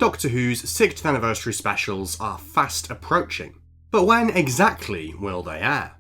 Doctor Who's 60th anniversary specials are fast approaching. But when exactly will they air?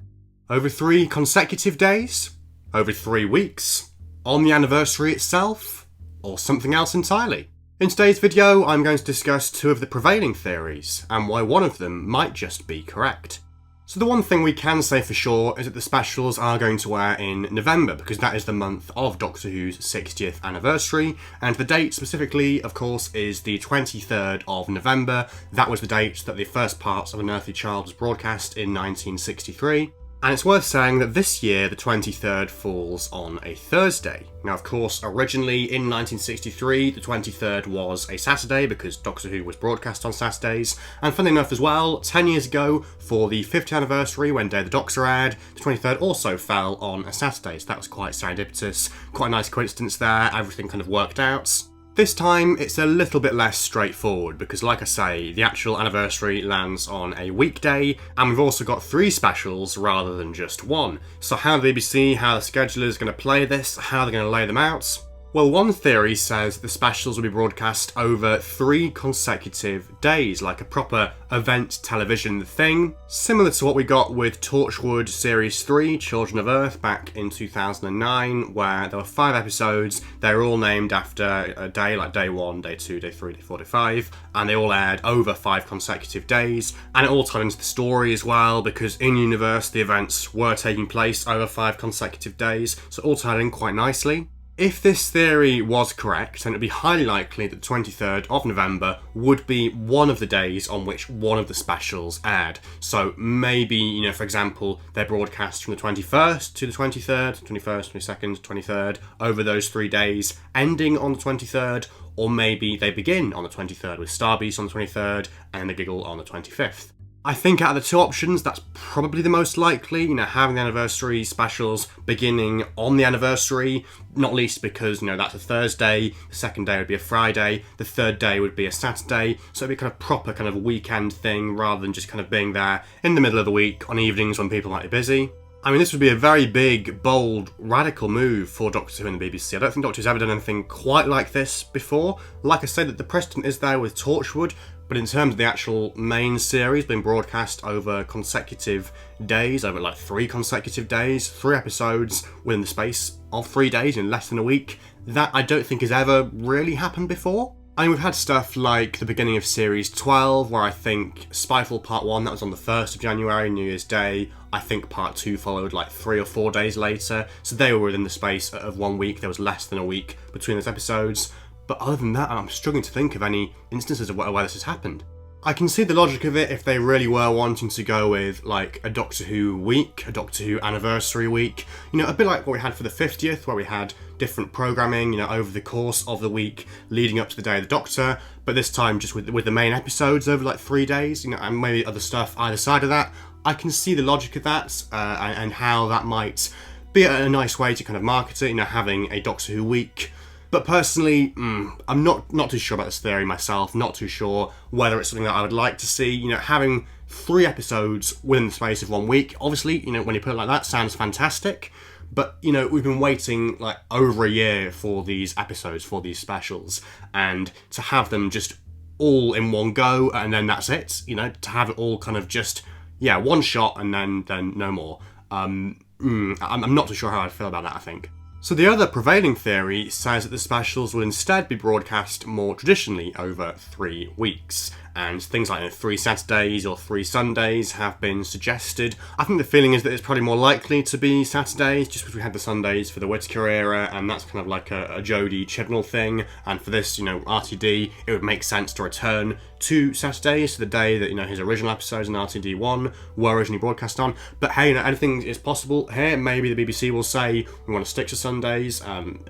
Over 3 consecutive days? Over 3 weeks? On the anniversary itself? Or something else entirely? In today's video, I'm going to discuss 2 of the prevailing theories, and why one of them might just be correct. So the one thing we can say for sure is that the specials are going to air in November, because that is the month of Doctor Who's 60th anniversary, and the date specifically, of course, is the 23rd of November. That was the date that the first parts of An Earthly Child was broadcast in 1963. And it's worth saying that this year, the 23rd falls on a Thursday. Now, of course, originally in 1963, the 23rd was a Saturday because Doctor Who was broadcast on Saturdays. And funnily enough as well, 10 years ago, for the 50th anniversary when Day of the Doctor aired, the 23rd also fell on a Saturday. So that was quite serendipitous, quite a nice coincidence there, everything kind of worked out. This time, it's a little bit less straightforward because, like I say, the actual anniversary lands on a weekday, and we've also got 3 specials rather than just 1. So how the BBC, how the scheduler is going to play this, how they're going to lay them out? Well, one theory says the specials will be broadcast over 3 consecutive days, like a proper event television thing, similar to what we got with Torchwood Series 3, Children of Earth, back in 2009, where there were 5 episodes. They were all named after a day, like day 1, day 2, day 3, day 4, day 5, and they all aired over 5 consecutive days, and it all tied into the story as well, because in-universe the events were taking place over 5 consecutive days, so it all tied in quite nicely. If this theory was correct, then it would be highly likely that the 23rd of November would be one of the days on which one of the specials aired. So maybe, for example, they're broadcast from the 21st to the 23rd, 21st, 22nd, 23rd, over those 3 days, ending on the 23rd, or maybe they begin on the 23rd with Starbeast on the 23rd and The Giggle on the 25th. I think out of the 2 options, that's probably the most likely, having the anniversary specials beginning on the anniversary, not least because, that's a Thursday, the second day would be a Friday, the third day would be a Saturday, so it'd be kind of proper kind of weekend thing rather than just kind of being there in the middle of the week on evenings when people might be busy. I mean, this would be a very big, bold, radical move for Doctor Who and the BBC. I don't think Doctor Who's ever done anything quite like this before. Like I said, that the precedent is there with Torchwood, but in terms of the actual main series being broadcast over consecutive days, over like 3 consecutive days, 3 episodes within the space of 3 days in less than a week, that I don't think has ever really happened before. I mean, we've had stuff like the beginning of Series 12, where I think Spyfall Part 1, that was on the 1st of January, New Year's Day. I think Part 2 followed like 3 or 4 days later, so they were within the space of 1 week. There was less than a week between those episodes. But other than that, I'm struggling to think of any instances of where this has happened. I can see the logic of it if they really were wanting to go with like a Doctor Who week, a Doctor Who anniversary week. A bit like what we had for the 50th, where we had different programming, over the course of the week leading up to the Day of the Doctor, but this time just with the main episodes over like 3 days, and maybe other stuff either side of that. I can see the logic of that and how that might be a nice way to kind of market it, having a Doctor Who week. But personally, I'm not too sure about this theory myself, not too sure whether it's something that I would like to see. Having 3 episodes within the space of 1 week, obviously, when you put it like that, sounds fantastic. But, we've been waiting like over a year for these episodes, for these specials, and to have them just all in one go, and then that's it, to have it all kind of just, one shot and then no more. I'm not too sure how I feel about that, I think. So the other prevailing theory says that the specials will instead be broadcast more traditionally over 3 weeks, and things like 3 Saturdays or 3 Sundays have been suggested. I think the feeling is that it's probably more likely to be Saturdays, just because we had the Sundays for the Whittaker era, and that's kind of like a Jodie Chibnall thing, and for this, RTD, it would make sense to return to Saturdays, to the day that, his original episodes in RTD1 were originally broadcast on. But hey, anything is possible here. Maybe the BBC will say, we want to stick to Sundays,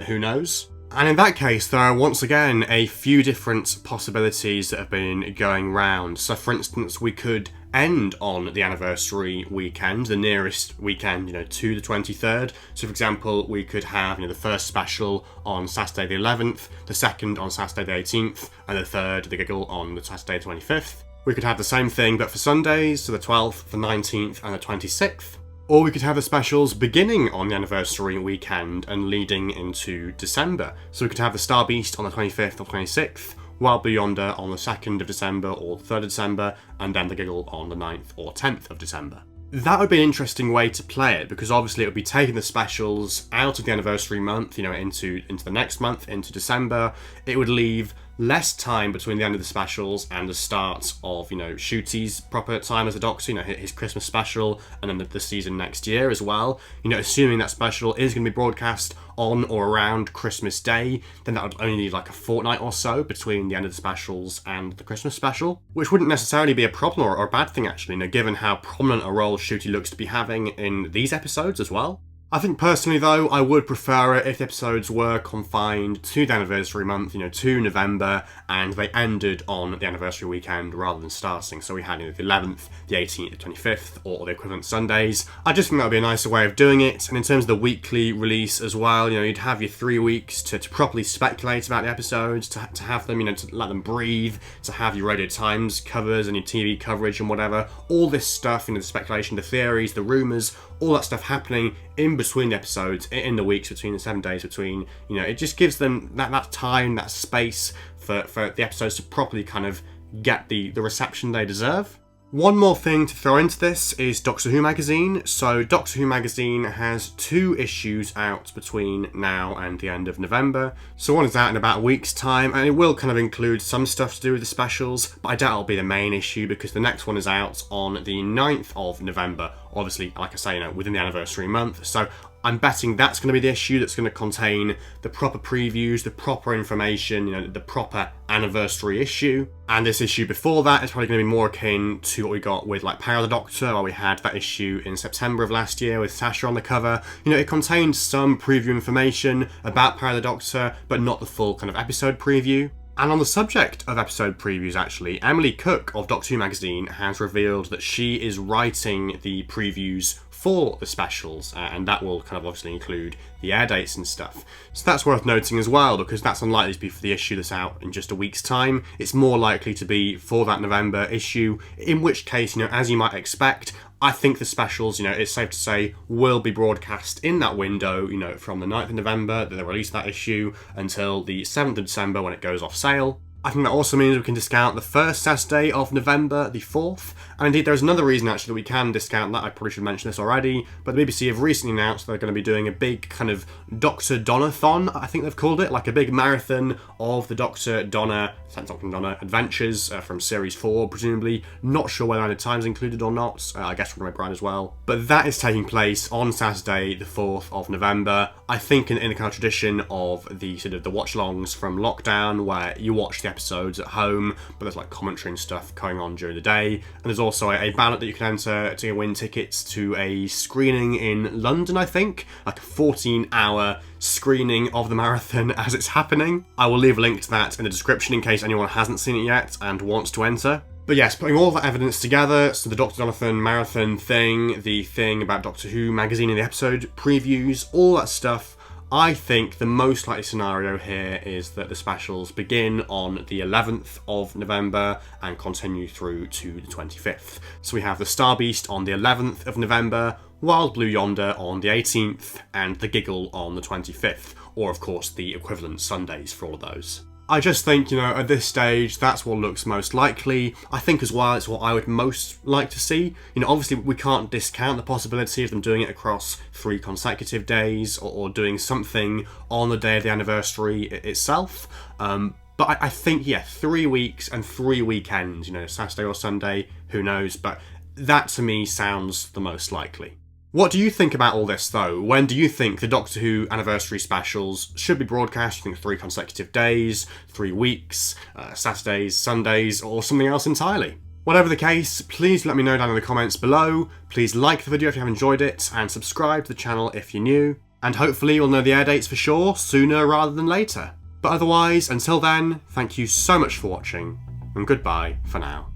who knows? And in that case, there are once again a few different possibilities that have been going round. So for instance, we could end on the anniversary weekend, the nearest weekend, to the 23rd. So for example, we could have, the first special on Saturday the 11th, the second on Saturday the 18th, and the third, The Giggle, on the Saturday the 25th. We could have the same thing, but for Sundays, so the 12th, the 19th, and the 26th. Or we could have the specials beginning on the anniversary weekend and leading into December. So we could have the Starbeast on the 25th or 26th, Wild Blue Yonder on the 2nd of December or the 3rd of December, and then The Giggle on the 9th or 10th of December. That would be an interesting way to play it, because obviously it would be taking the specials out of the anniversary month, into the next month, into December. It would leave less time between the end of the specials and the start of, Shooty's proper time as a Doctor, his Christmas special, and then the season next year as well. Assuming that special is going to be broadcast on or around Christmas Day, then that would only need like a fortnight or so between the end of the specials and the Christmas special, which wouldn't necessarily be a problem or a bad thing, actually, given how prominent a role Shooty looks to be having in these episodes as well. I think personally, though, I would prefer it if the episodes were confined to the anniversary month, to November, and they ended on the anniversary weekend rather than starting. So we had the 11th, the 18th, the 25th, or the equivalent Sundays. I just think that would be a nicer way of doing it. And in terms of the weekly release as well, you'd have your 3 weeks to properly speculate about the episodes, to have them, to let them breathe, to have your Radio Times covers and your TV coverage and whatever. All this stuff, the speculation, the theories, the rumours, all that stuff happening in between the episodes, in the weeks between, the 7 days between. It just gives them that time, that space for the episodes to properly kind of get the reception they deserve. One more thing to throw into this is Doctor Who magazine. So Doctor Who magazine has 2 issues out between now and the end of November. So one is out in about a week's time, and it will kind of include some stuff to do with the specials, but I doubt it'll be the main issue because the next one is out on the 9th of November. Obviously, like I say, within the anniversary month. So I'm betting that's going to be the issue that's going to contain the proper previews, the proper information, the proper anniversary issue. And this issue before that is probably going to be more akin to what we got with like Power of the Doctor, where we had that issue in September of last year with Sasha on the cover. It contained some preview information about Power of the Doctor, but not the full kind of episode preview. And on the subject of episode previews, actually, Emily Cook of Doctor Who magazine has revealed that she is writing the previews for the specials, and that will kind of obviously include the air dates and stuff. So that's worth noting as well, because that's unlikely to be for the issue that's out in just a week's time. It's more likely to be for that November issue, in which case, as you might expect, I think the specials, it's safe to say, will be broadcast in that window, from the 9th of November that they release that issue until the 7th of December when it goes off sale. I think that also means we can discount the first Saturday of November, the 4th, and indeed there's another reason actually that we can discount that. I probably should mention this already, but the BBC have recently announced they're going to be doing a big kind of Dr. Donna-thon, I think they've called it, like a big marathon of the Dr. Donna adventures from Series 4, presumably. Not sure whether any time's included or not, I guess from O'Brien as well. But that is taking place on Saturday, the 4th of November, I think in the kind of tradition of the sort of the watch-alongs from lockdown, where you watch the episodes at home, but there's like commentary and stuff going on during the day. And there's also a ballot that you can enter to win tickets to a screening in London, I think, like a 14-hour screening of the marathon as it's happening. I will leave a link to that in the description in case anyone hasn't seen it yet and wants to enter. But yes, putting all that evidence together, so the Dr. Jonathan marathon thing, the thing about Doctor Who magazine in the episode previews, all that stuff, I think the most likely scenario here is that the specials begin on the 11th of November and continue through to the 25th. So we have the Star Beast on the 11th of November, Wild Blue Yonder on the 18th, and The Giggle on the 25th, or of course the equivalent Sundays for all of those. I just think, at this stage, that's what looks most likely. I think as well, it's what I would most like to see. Obviously we can't discount the possibility of them doing it across 3 consecutive days or doing something on the day of the anniversary itself. But I think, 3 weeks and 3 weekends, Saturday or Sunday, who knows, but that to me sounds the most likely. What do you think about all this, though? When do you think the Doctor Who anniversary specials should be broadcast? You think 3 consecutive days, 3 weeks, Saturdays, Sundays, or something else entirely? Whatever the case, please let me know down in the comments below. Please like the video if you have enjoyed it, and subscribe to the channel if you're new. And hopefully you'll know the air dates for sure, sooner rather than later. But otherwise, until then, thank you so much for watching, and goodbye for now.